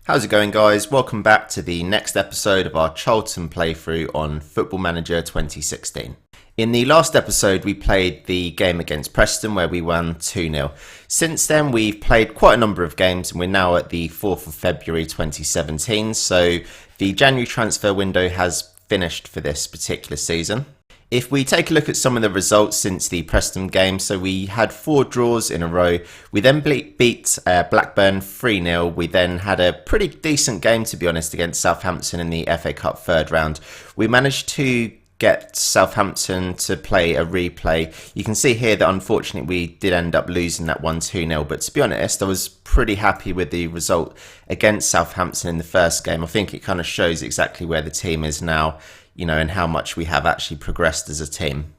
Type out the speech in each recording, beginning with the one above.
How's it going, guys? Welcome back to the next episode of our Charlton playthrough on Football Manager 2016. In the last episode, we played the game against Preston where we won 2-0. Since then, we've played quite a number of games and we're now at the 4th of February 2017. So the January transfer window has finished for this particular season. If we take a look at some of the results since the Preston game, so we had 4 draws in a row. We then beat Blackburn 3-0. We then had a pretty decent game, to be honest, against Southampton in the FA Cup third round. We managed to get Southampton to play a replay. You can see here that unfortunately we did end up losing that 1-2-0, but to be honest, I was pretty happy with the result against Southampton in the first game. I think it kind of shows exactly where the team is now, and how much we have actually progressed as a team.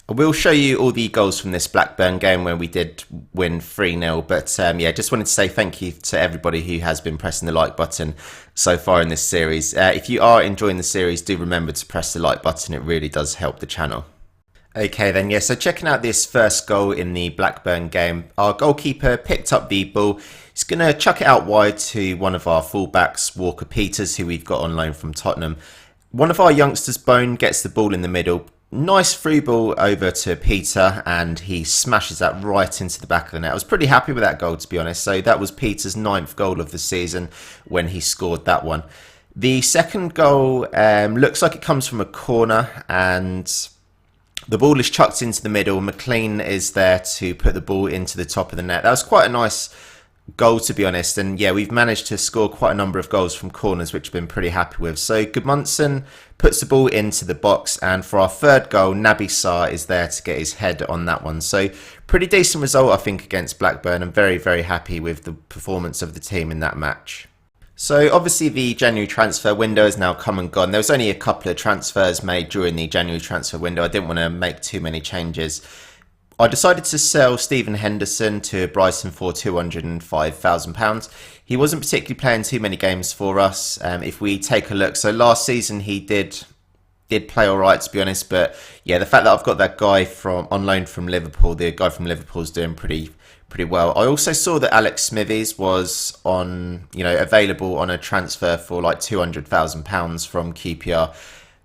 I will show you all the goals from this Blackburn game where we did win 3-0, but just wanted to say thank you to everybody who has been pressing the like button so far in this series. If you are enjoying the series, do remember to press the like button, it really does help the channel. Okay then, so checking out this first goal in the Blackburn game, our goalkeeper picked up the ball. He's going to chuck it out wide to one of our fullbacks, Walker Peters, who we've got on loan from Tottenham. One of our youngsters, Bone, gets the ball in the middle. Nice through ball over to Peter, and he smashes that right into the back of the net. I was pretty happy with that goal, to be honest. So that was Peter's 9th goal of the season when he scored that one. The second goal looks like it comes from a corner, and the ball is chucked into the middle. McLean is there to put the ball into the top of the net. That was quite a nice goal, to be honest, and we've managed to score quite a number of goals from corners, which I've been pretty happy with. So Gudmundsson puts the ball into the box, and for our third goal, Naby Sarr is there to get his head on that one. So pretty decent result, I think, against Blackburn. I'm very, very happy with the performance of the team in that match. So obviously the January transfer window has now come and gone. There was only a couple of transfers made during the January transfer window. I didn't want to make too many changes. I decided to sell Stephen Henderson to Brighton for £205,000. He wasn't particularly playing too many games for us. If we take a look, so last season he did play all right, to be honest. But the fact that I've got that guy on loan from Liverpool, the guy from Liverpool is doing pretty well. I also saw that Alex Smithies was available on a transfer for like £200,000 from QPR.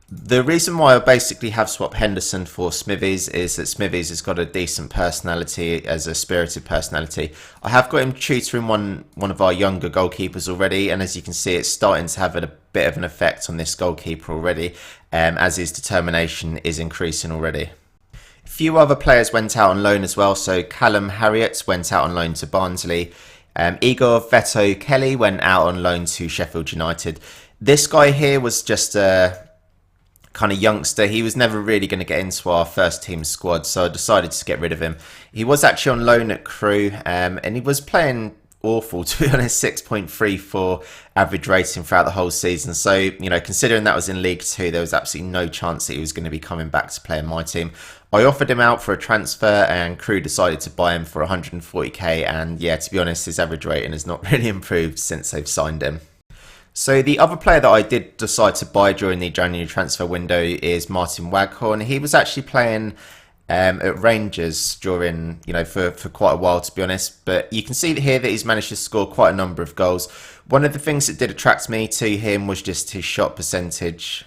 The reason why I basically have swapped Henderson for Smithies is that Smithies has got a decent personality, as a spirited personality. I have got him tutoring one of our younger goalkeepers already, and as you can see, it's starting to have a bit of an effect on this goalkeeper already, as his determination is increasing already. A few other players went out on loan as well, so Callum Harriott went out on loan to Barnsley. Igor Veto Kelly went out on loan to Sheffield United. This guy here was just a kind of youngster. He was never really going to get into our first team squad, so I decided to get rid of him. He was actually on loan at Crewe, and he was playing awful, to be honest. 6.34 average rating throughout the whole season. So, considering that was in League 2, there was absolutely no chance that he was going to be coming back to play in my team. I offered him out for a transfer, and Crewe decided to buy him for 140k, and to be honest, his average rating has not really improved since they've signed him. So the other player that I did decide to buy during the January transfer window is Martin Waghorn. He was actually playing at Rangers during, for quite a while, to be honest. But you can see here that he's managed to score quite a number of goals. One of the things that did attract me to him was just his shot percentage,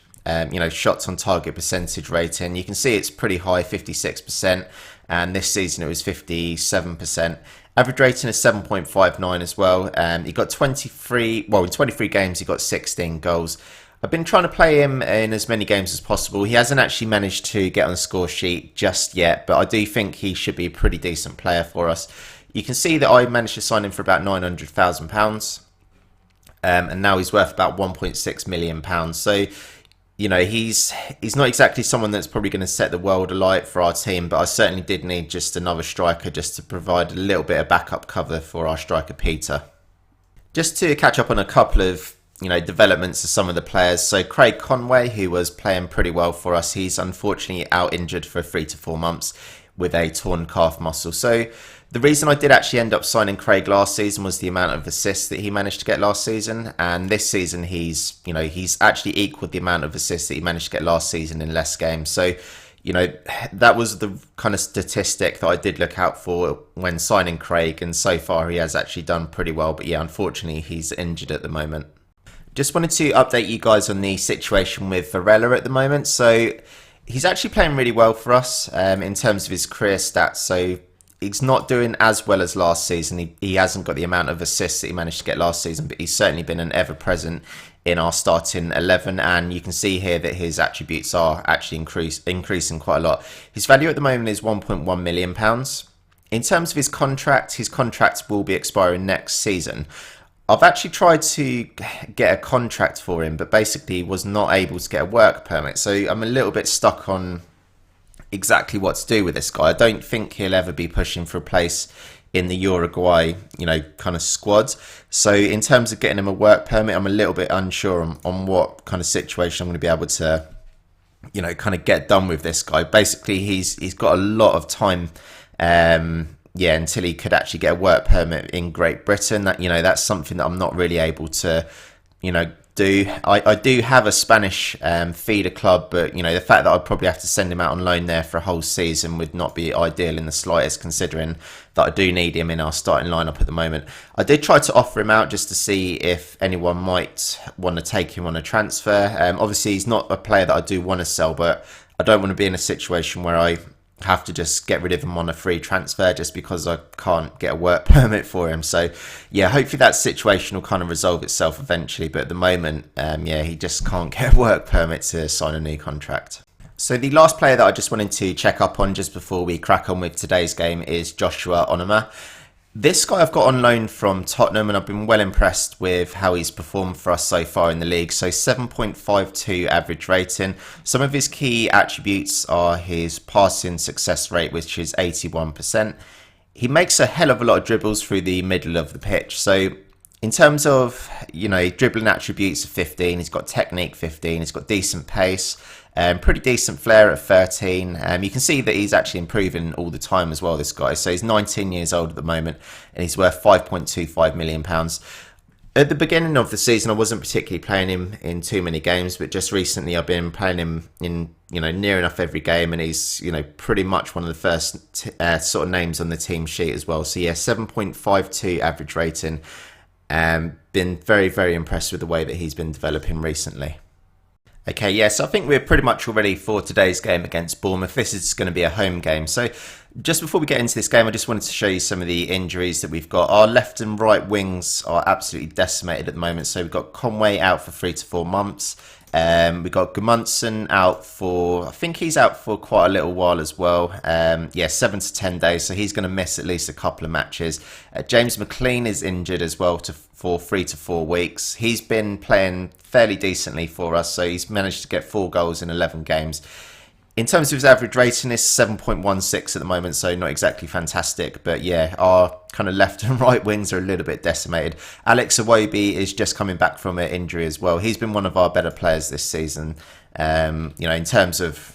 shots on target percentage rating. You can see it's pretty high, 56%. And this season it was 57%. Average rating is 7.59 as well. He got in 23 games he got 16 goals. I've been trying to play him in as many games as possible. He hasn't actually managed to get on the score sheet just yet, but I do think he should be a pretty decent player for us. You can see that I managed to sign him for about £900,000, and now he's worth about £1.6 million. So, he's not exactly someone that's probably going to set the world alight for our team, but I certainly did need just another striker just to provide a little bit of backup cover for our striker Peter. Just to catch up on a couple of developments of some of the players. So Craig Conway, who was playing pretty well for us, he's unfortunately out injured for 3 to 4 months with a torn calf muscle. So the reason I did actually end up signing Craig last season was the amount of assists that he managed to get last season, and this season he's actually equaled the amount of assists that he managed to get last season in less games. So that was the kind of statistic that I did look out for when signing Craig, and so far he has actually done pretty well. But yeah, unfortunately, he's injured at the moment. Just wanted to update you guys on the situation with Varela at the moment. So he's actually playing really well for us in terms of his career stats. So he's not doing as well as last season. He hasn't got the amount of assists that he managed to get last season, but he's certainly been an ever-present in our starting 11, and you can see here that his attributes are actually increasing quite a lot. His value at the moment is £1.1 million. In terms of his contract will be expiring next season. I've actually tried to get a contract for him, but basically was not able to get a work permit. So I'm a little bit stuck on exactly what to do with this guy. I don't think he'll ever be pushing for a place in the Uruguay, kind of squad. So in terms of getting him a work permit, I'm a little bit unsure on what kind of situation I'm going to be able to, kind of get done with this guy. Basically, he's got a lot of time, until he could actually get a work permit in Great Britain. That's something that I'm not really able to, do. I do have a Spanish feeder club, but the fact that I'd probably have to send him out on loan there for a whole season would not be ideal in the slightest, considering that I do need him in our starting lineup at the moment. I did try to offer him out just to see if anyone might want to take him on a transfer. Obviously, he's not a player that I do want to sell, but I don't want to be in a situation where I have to just get rid of him on a free transfer just because I can't get a work permit for him. So yeah, hopefully that situation will kind of resolve itself eventually, but at the moment, he just can't get a work permit to sign a new contract. So the last player that I just wanted to check up on just before we crack on with today's game is Joshua Onoma. This guy I've got on loan from Tottenham, and I've been well impressed with how he's performed for us so far in the league. So 7.52 average rating. Some of his key attributes are his passing success rate, which is 81%. He makes a hell of a lot of dribbles through the middle of the pitch. So in terms of, dribbling attributes of 15, he's got technique 15, he's got decent pace. Pretty decent flair at 13. You can see that he's actually improving all the time as well, this guy. So he's 19 years old at the moment, and he's worth £5.25 million. At the beginning of the season, I wasn't particularly playing him in too many games, but just recently I've been playing him in, near enough every game, and he's, pretty much one of the first sort of names on the team sheet as well. So yeah, 7.52 average rating. Been very, very impressed with the way that he's been developing recently. Okay, yeah, so I think we're pretty much all ready for today's game against Bournemouth. This is going to be a home game. So just before we get into this game, I just wanted to show you some of the injuries that we've got. Our left and right wings are absolutely decimated at the moment. So we've got Conway out for 3 to 4 months. We've got Gudmundsson out for, I think he's out for quite a little while as well. 7 to 10 days. So he's going to miss at least a couple of matches. James McLean is injured as well for 3 to 4 weeks. He's been playing fairly decently for us. So he's managed to get 4 goals in 11 games. In terms of his average rating, it's 7.16 at the moment, so not exactly fantastic. But yeah, our kind of left and right wings are a little bit decimated. Alex Iwobi is just coming back from an injury as well. He's been one of our better players this season, in terms of,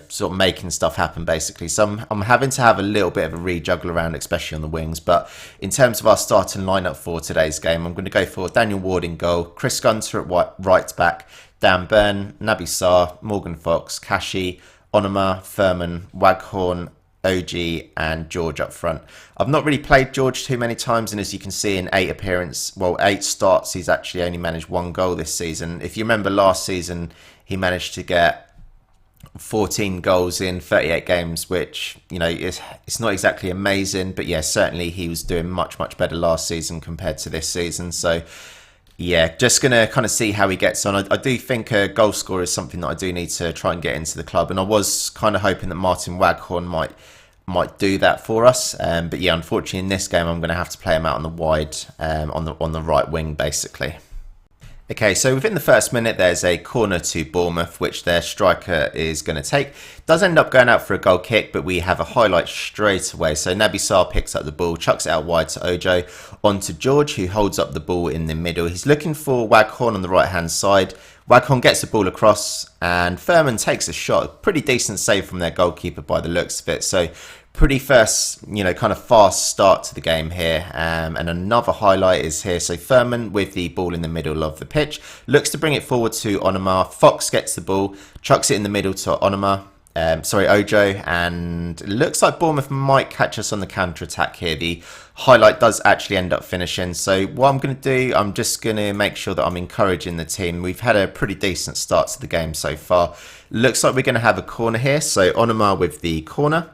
sort of making stuff happen, basically. So I'm having to have a little bit of a rejuggle around, especially on the wings. But in terms of our starting lineup for today's game, I'm going to go for Daniel Ward in goal, Chris Gunter at right back, Dan Burn, Naby Sarr, Morgan Fox, Kashi, Onoma, Furman, Waghorn, OG and George up front. I've not really played George too many times, and as you can see in 8 starts, he's actually only managed 1 goal this season. If you remember last season, he managed to get 14 goals in 38 games, which, it's not exactly amazing, but yeah, certainly he was doing much, much better last season compared to this season. So yeah, just going to kind of see how he gets on. I do think a goal scorer is something that I do need to try and get into the club. And I was kind of hoping that Martin Waghorn might do that for us. But yeah, unfortunately in this game, I'm going to have to play him out on the wide, on the right wing, basically. Okay, so within the first minute, there's a corner to Bournemouth, which their striker is going to take. Does end up going out for a goal kick, but we have a highlight straight away. So Naby Sarr picks up the ball, chucks it out wide to Ojo, on to George, who holds up the ball in the middle. He's looking for Waghorn on the right-hand side. Waghorn gets the ball across, and Furman takes a shot. Pretty decent save from their goalkeeper by the looks of it. So pretty first, kind of fast start to the game here. And another highlight is here. So Furman with the ball in the middle of the pitch. Looks to bring it forward to Onoma. Fox gets the ball, chucks it in the middle to Onoma. Ojo, and it looks like Bournemouth might catch us on the counter-attack here. The highlight does actually end up finishing. So what I'm going to do, I'm just going to make sure that I'm encouraging the team. We've had a pretty decent start to the game so far. Looks like we're going to have a corner here. So Onoma with the corner.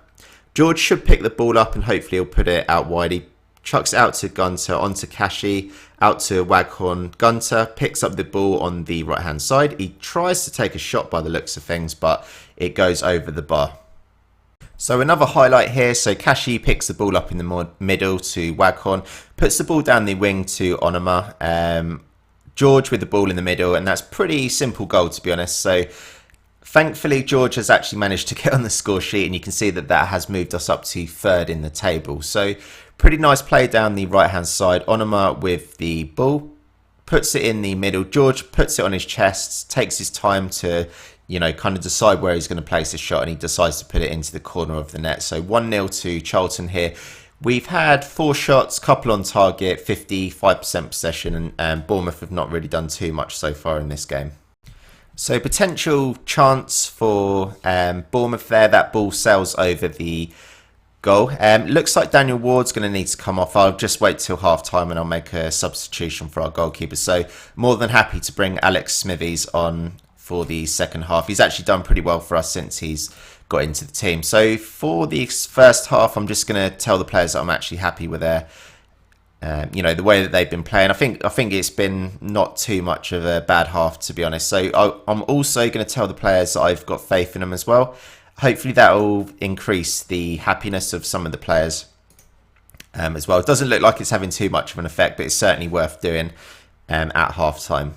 George should pick the ball up and hopefully he'll put it out wide. He chucks it out to Gunter, onto Kashi, out to Waghorn. Gunter picks up the ball on the right-hand side. He tries to take a shot by the looks of things, but it goes over the bar. So another highlight here. So Kashi picks the ball up in the middle to Waghorn, puts the ball down the wing to Onoma. George with the ball in the middle, and that's pretty simple goal, to be honest. So thankfully, George has actually managed to get on the score sheet, and you can see that that has moved us up to third in the table. So pretty nice play down the right-hand side. Onoma with the ball, puts it in the middle. George puts it on his chest, takes his time to, kind of decide where he's going to place his shot, and he decides to put it into the corner of the net. So 1-0 to Charlton here. We've had 4 shots, couple on target, 55% possession, and Bournemouth have not really done too much so far in this game. So potential chance for Bournemouth there. That ball sails over the goal. Looks like Daniel Ward's going to need to come off. I'll just wait till half time and I'll make a substitution for our goalkeeper. So more than happy to bring Alex Smithies on for the second half. He's actually done pretty well for us since he's got into the team. So for the first half, I'm just going to tell the players that I'm actually happy with their the way that they've been playing. I think it's been not too much of a bad half, to be honest. So I'm also going to tell the players that I've got faith in them as well. Hopefully that will increase the happiness of some of the players as well. It doesn't look like it's having too much of an effect, but it's certainly worth doing at half time.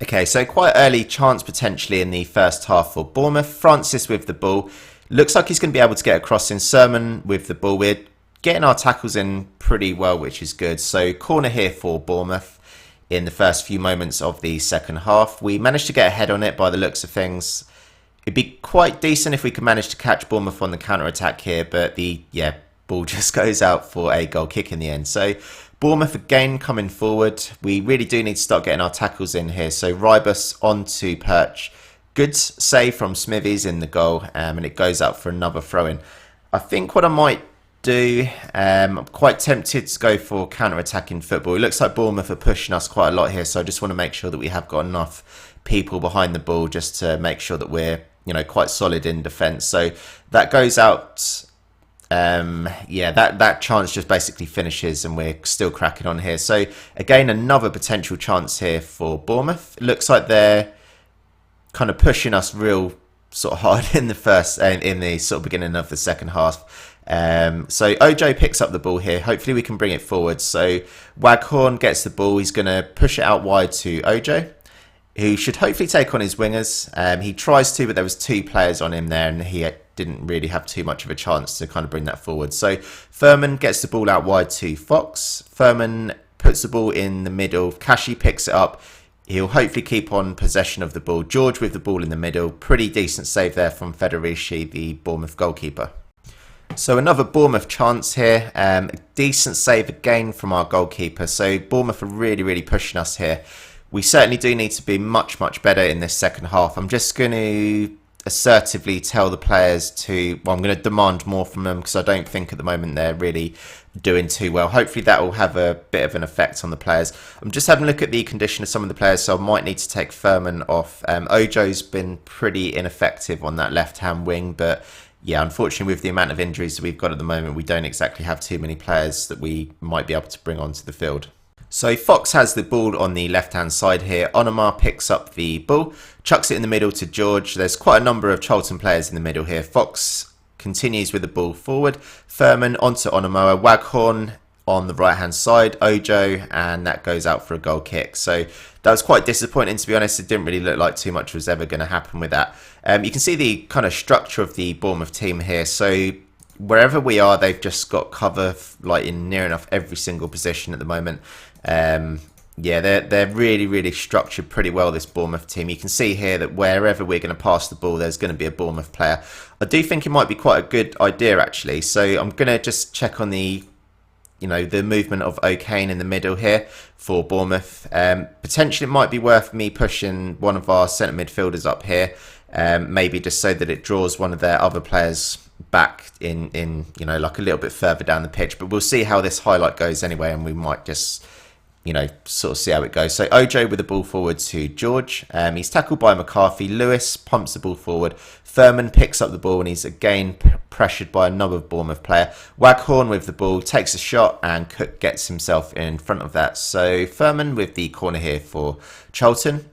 Okay, so quite early chance potentially in the first half for Bournemouth. Francis with the ball. Looks like he's going to be able to get across in. Sermon with the ball. We're getting our tackles in pretty well, which is good. So corner here for Bournemouth in the first few moments of the second half. We managed to get ahead on it by the looks of things. It'd be quite decent if we could manage to catch Bournemouth on the counter-attack here, but the ball just goes out for a goal kick in the end. So Bournemouth again coming forward. We really do need to start getting our tackles in here. So Rybus onto Perch. Good save from Smithies in the goal, and it goes out for another throw-in. I think what I might do, I'm quite tempted to go for counter-attacking football. It looks like Bournemouth are pushing us quite a lot here, so I just want to make sure that we have got enough people behind the ball just to make sure that we're quite solid in defence. So that goes out. That chance just basically finishes, and we're still cracking on here. So again, another potential chance here for Bournemouth. It looks like they're kind of pushing us real sort of hard in the sort of beginning of the second half. So Ojo picks up the ball here. Hopefully we can bring it forward. So Waghorn gets the ball. He's going to push it out wide to Ojo, who should hopefully take on his wingers. He tries to, but there was 2 players on him there, and he didn't really have too much of a chance to kind of bring that forward. So Furman gets the ball out wide to Fox. Furman puts the ball in the middle. Kashi picks it up. He'll hopefully keep on possession of the ball. George with the ball in the middle. Pretty decent save there from Federici, the Bournemouth goalkeeper. So another Bournemouth chance here. A decent save again from our goalkeeper. So Bournemouth are really, really pushing us here. We certainly do need to be much, much better in this second half. I'm just going to assertively tell the players I'm going to demand more from them, because I don't think at the moment they're really doing too well. Hopefully that will have a bit of an effect on the players. I'm just having a look at the condition of some of the players, so I might need to take Furman off. Ojo's been pretty ineffective on that left-hand wing, but yeah, unfortunately with the amount of injuries that we've got at the moment, we don't exactly have too many players that we might be able to bring onto the field. So Fox has the ball on the left-hand side here. Onoma picks up the ball, chucks it in the middle to George. There's quite a number of Charlton players in the middle here. Fox continues with the ball forward. Furman onto Onoma. Waghorn on the right-hand side. Ojo, and that goes out for a goal kick. So that was quite disappointing, to be honest. It didn't really look like too much was ever going to happen with that. You can see the kind of structure of the Bournemouth team here. So wherever we are, they've just got cover like in near enough every single position at the moment. They're really, really structured pretty well, this Bournemouth team. You can see here that wherever we're going to pass the ball, there's going to be a Bournemouth player. I do think it might be quite a good idea, actually. So I'm going to just check on the movement of O'Kane in the middle here for Bournemouth. Potentially it might be worth me pushing one of our centre midfielders up here. maybe just so that it draws one of their other players back in like a little bit further down the pitch. But we'll see how this highlight goes anyway, and we might just sort of see how it goes. So Ojo with the ball forward to George. He's tackled by McCarthy. Lewis pumps the ball forward. Thurman picks up the ball and he's again pressured by another Bournemouth player. Waghorn with the ball takes a shot and Cook gets himself in front of that. So Thurman with the corner here for Charlton.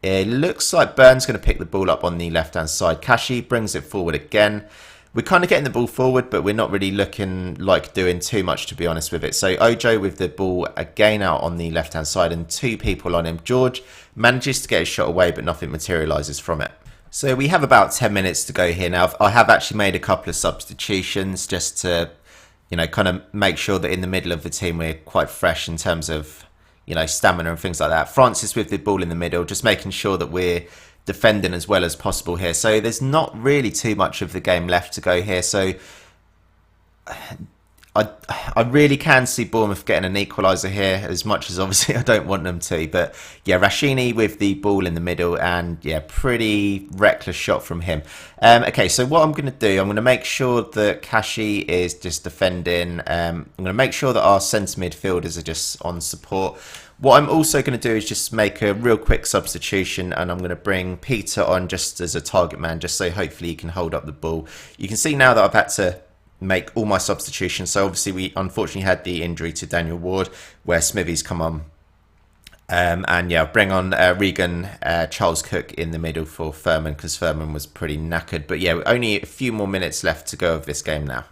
It looks like Burns going to pick the ball up on the left-hand side. Kashi brings it forward again. We're kind of getting the ball forward, but we're not really looking like doing too much, to be honest with it. So Ojo with the ball again out on the left-hand side and two people on him. George manages to get his shot away, but nothing materialises from it. So we have about 10 minutes to go here now. I have actually made a couple of substitutions just to, kind of make sure that in the middle of the team we're quite fresh in terms of, stamina and things like that. Francis with the ball in the middle, just making sure that we're defending as well as possible here. So there's not really too much of the game left to go here. So I really can see Bournemouth getting an equaliser here, as much as obviously I don't want them to. But yeah, Rashini with the ball in the middle, and yeah, pretty reckless shot from him. Okay, so what I'm going to do, I'm going to make sure that Kashi is just defending. I'm going to make sure that our centre midfielders are just on support. What I'm also going to do is just make a real quick substitution, and I'm going to bring Peter on just as a target man, just so hopefully he can hold up the ball. You can see now that I've had to make all my substitutions. So obviously we unfortunately had the injury to Daniel Ward, where Smithy's come on. And yeah, bring on Regan, Charles Cook in the middle for Thurman, because Thurman was pretty knackered. But yeah, only a few more minutes left to go of this game now.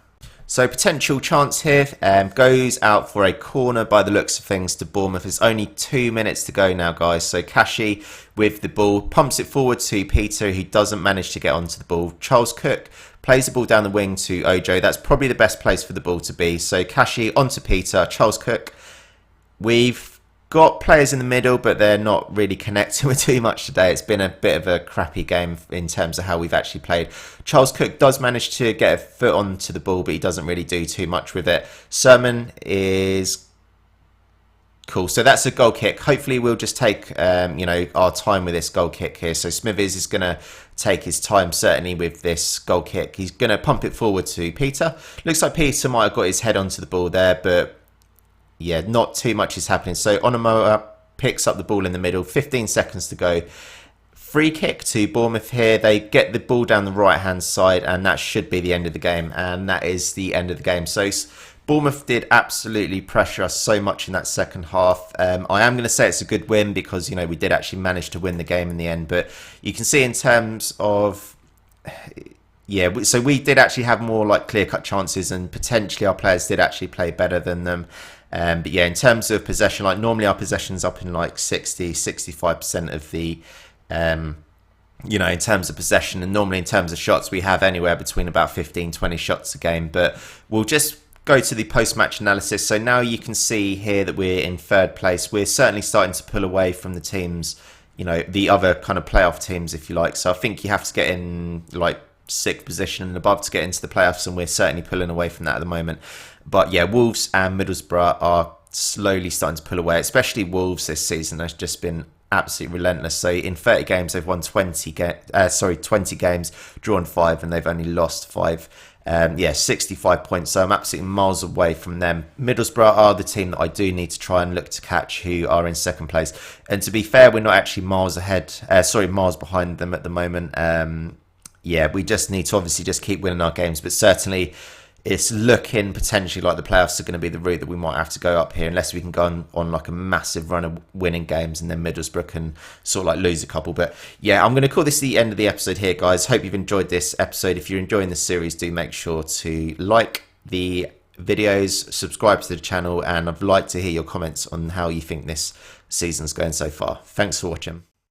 So potential chance here, goes out for a corner by the looks of things to Bournemouth. It's only 2 minutes to go now, guys. So Kashi with the ball pumps it forward to Peter, who doesn't manage to get onto the ball. Charles Cook plays the ball down the wing to Ojo. That's probably the best place for the ball to be. So Kashi onto Peter, Charles Cook. We've got players in the middle, but they're not really connecting with too much today. It's been a bit of a crappy game in terms of how we've actually played. Charles Cook does manage to get a foot onto the ball, but he doesn't really do too much with it. Sermon is cool. So that's a goal kick. Hopefully we'll just take our time with this goal kick here. So Smithers is going to take his time certainly with this goal kick. He's going to pump it forward to Peter. Looks like Peter might have got his head onto the ball there, but yeah, not too much is happening. So Onomoa picks up the ball in the middle. 15 seconds to go. Free kick to Bournemouth here. They get the ball down the right-hand side, and that should be the end of the game. And that is the end of the game. So Bournemouth did absolutely pressure us so much in that second half. I am going to say it's a good win because, we did actually manage to win the game in the end. But you can see in terms of... yeah, so we did actually have more like clear-cut chances, and potentially our players did actually play better than them. But yeah, in terms of possession, like normally our possession's up in like 65% of the, in terms of possession, and normally in terms of shots, we have anywhere between about 15-20 shots a game. But we'll just go to the post-match analysis. So now you can see here that we're in third place. We're certainly starting to pull away from the teams, the other kind of playoff teams, if you like. So I think you have to get in like 6th position and above to get into the playoffs, and we're certainly pulling away from that at the moment. But yeah, Wolves and Middlesbrough are slowly starting to pull away, especially Wolves this season. Has just been absolutely relentless. So in 30 games, they've won 20 games, drawn 5, and they've only lost 5. 65 points. So I'm absolutely miles away from them. Middlesbrough are the team that I do need to try and look to catch, who are in 2nd place. And to be fair, we're not actually miles behind them at the moment. We just need to obviously just keep winning our games, but certainly it's looking potentially like the playoffs are going to be the route that we might have to go up here, unless we can go on like a massive run of winning games, and then Middlesbrough can sort of like lose a couple. But yeah, I'm going to call this the end of the episode here, guys. Hope you've enjoyed this episode. If you're enjoying the series, do make sure to like the videos, subscribe to the channel, and I'd like to hear your comments on how you think this season's going so far. Thanks for watching.